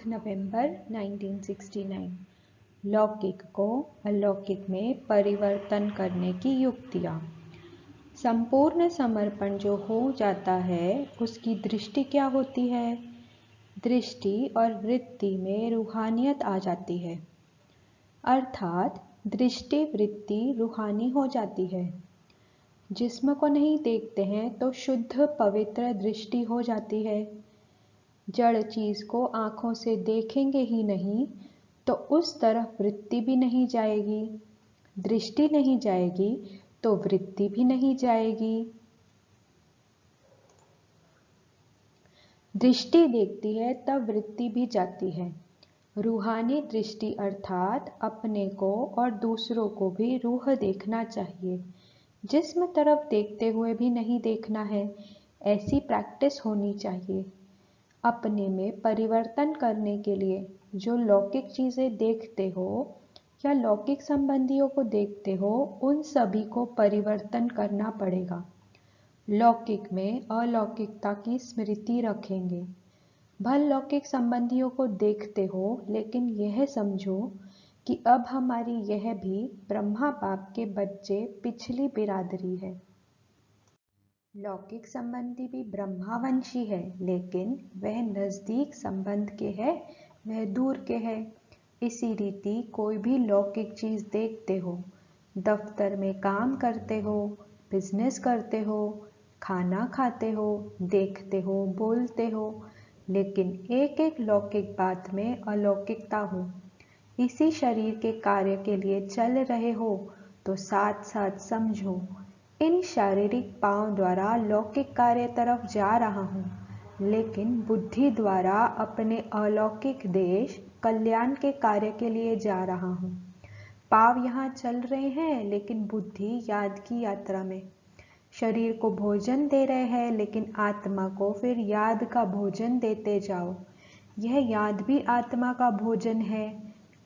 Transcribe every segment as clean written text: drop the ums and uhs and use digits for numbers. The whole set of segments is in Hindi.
नवंबर 1969। लौकिक को अलौकिक में परिवर्तन करने की युक्तियाँ। संपूर्ण समर्पण जो हो जाता है उसकी दृष्टि क्या होती है? दृष्टि और वृत्ति में रूहानियत आ जाती है, अर्थात दृष्टि वृत्ति रूहानी हो जाती है। जिस्म को नहीं देखते हैं तो शुद्ध पवित्र दृष्टि हो जाती है। जड़ चीज़ को आँखों से देखेंगे ही नहीं तो उस तरफ वृत्ति भी नहीं जाएगी। दृष्टि नहीं जाएगी तो वृत्ति भी नहीं जाएगी। दृष्टि देखती है तब वृत्ति भी जाती है। रूहानी दृष्टि अर्थात अपने को और दूसरों को भी रूह देखना चाहिए। जिस्म तरफ देखते हुए भी नहीं देखना है, ऐसी प्रैक्टिस होनी चाहिए। अपने में परिवर्तन करने के लिए जो लौकिक चीज़ें देखते हो या लौकिक संबंधियों को देखते हो, उन सभी को परिवर्तन करना पड़ेगा। लौकिक में अलौकिकता की स्मृति रखेंगे। भल लौकिक संबंधियों को देखते हो, लेकिन यह समझो कि अब हमारी यह भी ब्रह्मा बाप के बच्चे पिछली बिरादरी है। लौकिक संबंधी भी ब्रह्मावंशी है, लेकिन वह नज़दीक संबंध के है, वह दूर के है। इसी रीति कोई भी लौकिक चीज़ देखते हो, दफ्तर में काम करते हो, बिजनेस करते हो, खाना खाते हो, देखते हो, बोलते हो, लेकिन एक एक लौकिक बात में अलौकिकता हो। इसी शरीर के कार्य के लिए चल रहे हो तो साथ साथ समझो, इन शारीरिक पांव द्वारा लौकिक कार्य तरफ जा रहा हूँ, लेकिन बुद्धि द्वारा अपने अलौकिक देश कल्याण के कार्य के लिए जा रहा हूँ। पांव यहाँ चल रहे हैं, लेकिन बुद्धि याद की यात्रा में। शरीर को भोजन दे रहे हैं, लेकिन आत्मा को फिर याद का भोजन देते जाओ। यह याद भी आत्मा का भोजन है।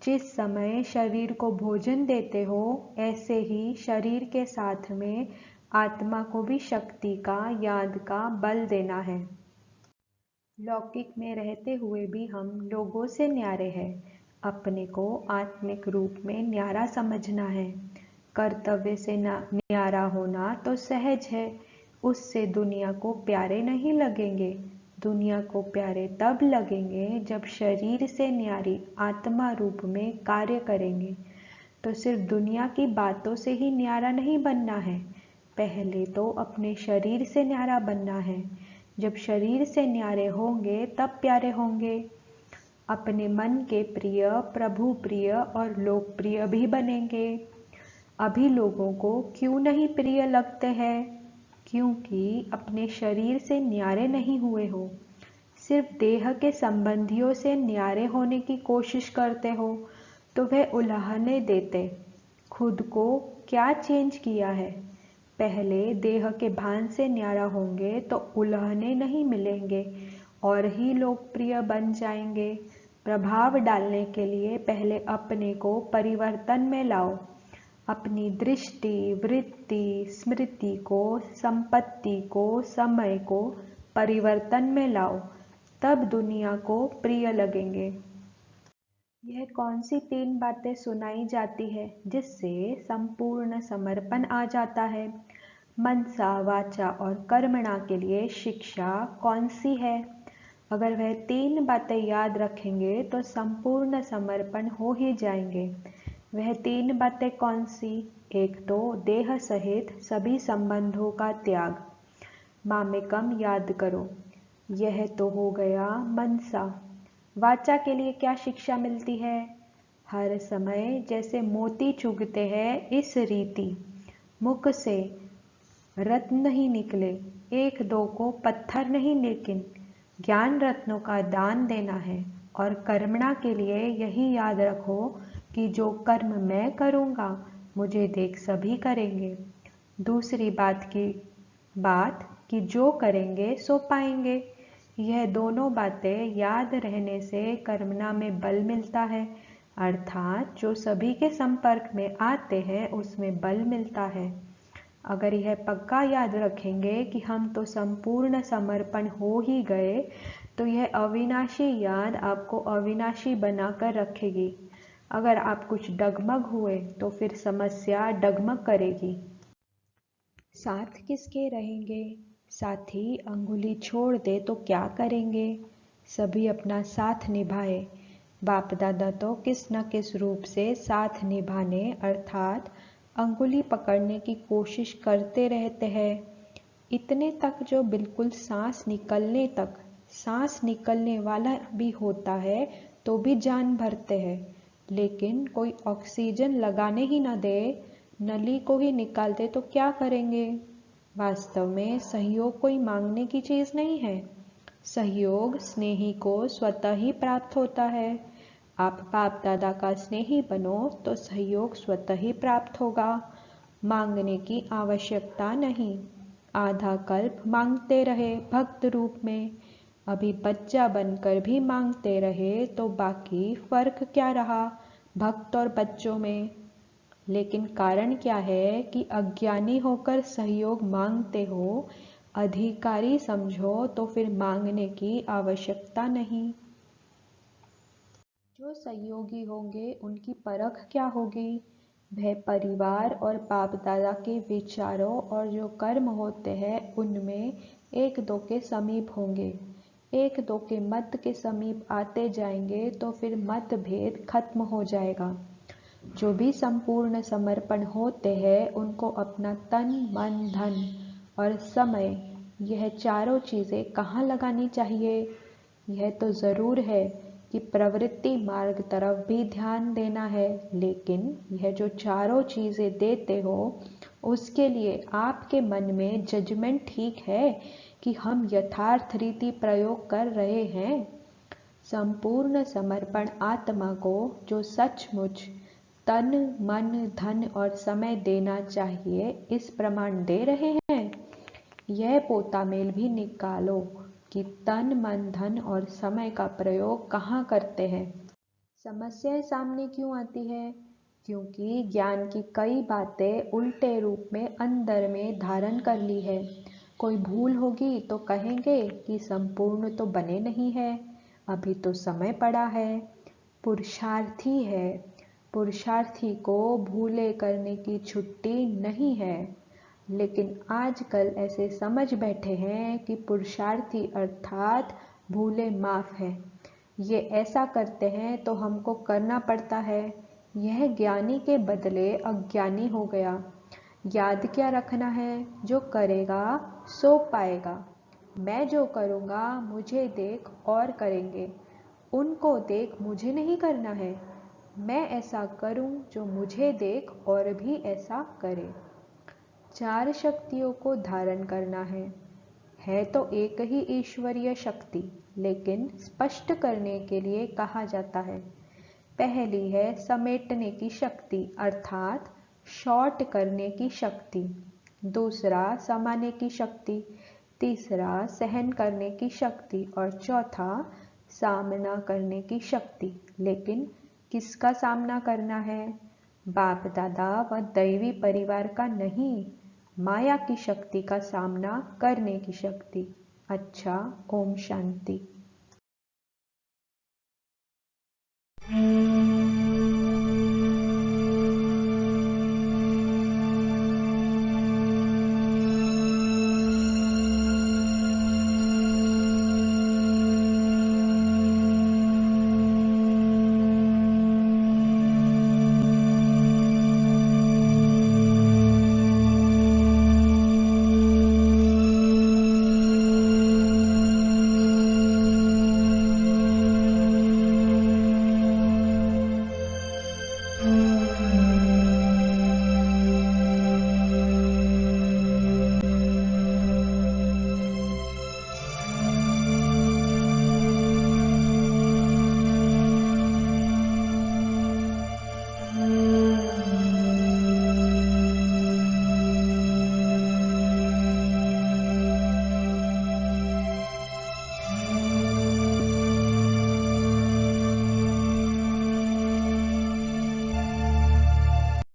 जिस समय शरीर को भोजन देते हो, ऐसे ही शरीर के साथ में आत्मा को भी शक्ति का, याद का बल देना है। लौकिक में रहते हुए भी हम लोगों से न्यारे हैं। अपने को आत्मिक रूप में न्यारा समझना है। कर्तव्य से न्यारा होना तो सहज है, उससे दुनिया को प्यारे नहीं लगेंगे। दुनिया को प्यारे तब लगेंगे जब शरीर से न्यारी आत्मा रूप में कार्य करेंगे। तो सिर्फ दुनिया की बातों से ही न्यारा नहीं बनना है, पहले तो अपने शरीर से न्यारा बनना है। जब शरीर से न्यारे होंगे तब प्यारे होंगे। अपने मन के प्रिय, प्रभु प्रिय और लोकप्रिय भी बनेंगे। अभी लोगों को क्यों नहीं प्रिय लगते हैं? क्योंकि अपने शरीर से न्यारे नहीं हुए हो, सिर्फ देह के संबंधियों से न्यारे होने की कोशिश करते हो तो वह उलाहने देते। खुद को क्या चेंज किया है? पहले देह के भान से न्यारा होंगे तो उलाहने नहीं मिलेंगे और ही लोकप्रिय बन जाएंगे। प्रभाव डालने के लिए पहले अपने को परिवर्तन में लाओ। अपनी दृष्टि, वृत्ति, स्मृति को, संपत्ति को, समय को परिवर्तन में लाओ, तब दुनिया को प्रिय लगेंगे। यह कौन सी 3 बातें सुनाई जाती है जिससे संपूर्ण समर्पण आ जाता है? मनसा, वाचा और कर्मणा के लिए शिक्षा कौन सी है? अगर वह 3 बातें याद रखेंगे तो संपूर्ण समर्पण हो ही जाएंगे। वह 3 बातें कौन सी? एक तो देह सहित सभी संबंधों का त्याग। मामेकम याद करो, यह तो हो गया मनसा। वाचा के लिए क्या शिक्षा मिलती है? हर समय जैसे मोती चुगते हैं, इस रीति मुख से रत्न नहीं निकले, एक दो को पत्थर नहीं, लेकिन ज्ञान रत्नों का दान देना है। और कर्मणा के लिए यही याद रखो कि जो कर्म मैं करूँगा, मुझे देख सभी करेंगे। दूसरी बात कि जो करेंगे सो पाएंगे। यह दोनों बातें याद रहने से कर्मणा में बल मिलता है, अर्थात जो सभी के संपर्क में आते हैं उसमें बल मिलता है। अगर यह पक्का याद रखेंगे कि हम तो संपूर्ण समर्पण हो ही गए, तो तो यह अविनाशी याद आपको अविनाशी बनाकर रखेगी। अगर आप कुछ डगमग हुए तो फिर समस्या डगमग करेगी। साथ किसके रहेंगे? साथी अंगुली छोड़ दे तो क्या करेंगे? सभी अपना साथ निभाए। बाप दादा तो किस न किस रूप से साथ निभाने अर्थात अंगुली पकड़ने की कोशिश करते रहते हैं। इतने तक जो बिल्कुल सांस निकलने तक, सांस निकलने वाला भी होता है तो भी जान भरते हैं। लेकिन कोई ऑक्सीजन लगाने ही न दे, नली को ही निकाल दे तो क्या करेंगे? वास्तव में सहयोग कोई मांगने की चीज नहीं है। सहयोग स्नेही को स्वतः ही प्राप्त होता है। आप बाप दादा का स्नेही बनो तो सहयोग स्वतः ही प्राप्त होगा। मांगने की आवश्यकता नहीं। आधा कल्प मांगते रहे भक्त रूप में, अभी बच्चा बनकर भी मांगते रहे तो बाकी फर्क क्या रहा भक्त और बच्चों में? लेकिन कारण क्या है कि अज्ञानी होकर सहयोग मांगते हो, अधिकारी समझो तो फिर मांगने की आवश्यकता नहीं। जो सहयोगी होंगे उनकी परख क्या होगी? वह परिवार और बाप दादा के विचारों और जो कर्म होते हैं उनमें एक दो के समीप होंगे। एक दो के मत के समीप आते जाएंगे तो फिर मतभेद खत्म हो जाएगा। जो भी संपूर्ण समर्पण होते हैं उनको अपना तन मन धन और समय, यह चारों चीजें कहाँ लगानी चाहिए? यह तो जरूर है कि प्रवृत्ति मार्ग तरफ भी ध्यान देना है, लेकिन यह जो चारों चीजें देते हो उसके लिए आपके मन में जजमेंट ठीक है कि हम यथार्थ रीति प्रयोग कर रहे हैं? संपूर्ण समर्पण आत्मा को जो सचमुच तन मन धन और समय देना चाहिए इस प्रमाण दे रहे हैं? यह पोता मेल भी निकालो कि तन मन धन और समय का प्रयोग कहाँ करते हैं। समस्याएं सामने क्यों आती है? क्योंकि ज्ञान की कई बातें उल्टे रूप में अंदर में धारण कर ली है। कोई भूल होगी तो कहेंगे कि संपूर्ण तो बने नहीं है, अभी तो समय पड़ा है। पुरुषार्थी है, पुरुषार्थी को भूले करने की छुट्टी नहीं है। लेकिन आजकल ऐसे समझ बैठे हैं कि पुरुषार्थी अर्थात भूले माफ है। ये ऐसा करते हैं तो हमको करना पड़ता है। यह ज्ञानी के बदले अज्ञानी हो गया। याद क्या रखना है? जो करेगा सो पाएगा। मैं जो करूँगा मुझे देख और करेंगे, उनको देख मुझे नहीं करना है। मैं ऐसा करूं जो मुझे देख और भी ऐसा करे। चार शक्तियों को धारण करना है तो एक ही ईश्वरीय शक्ति, लेकिन स्पष्ट करने के लिए कहा जाता है। पहली है समेटने की शक्ति अर्थात शॉर्ट करने की शक्ति, दूसरा समाने की शक्ति, तीसरा सहन करने की शक्ति और चौथा सामना करने की शक्ति। लेकिन किसका सामना करना है? बाप दादा व दैवी परिवार का नहीं, माया की शक्ति का सामना करने की शक्ति। अच्छा, ओम शांति।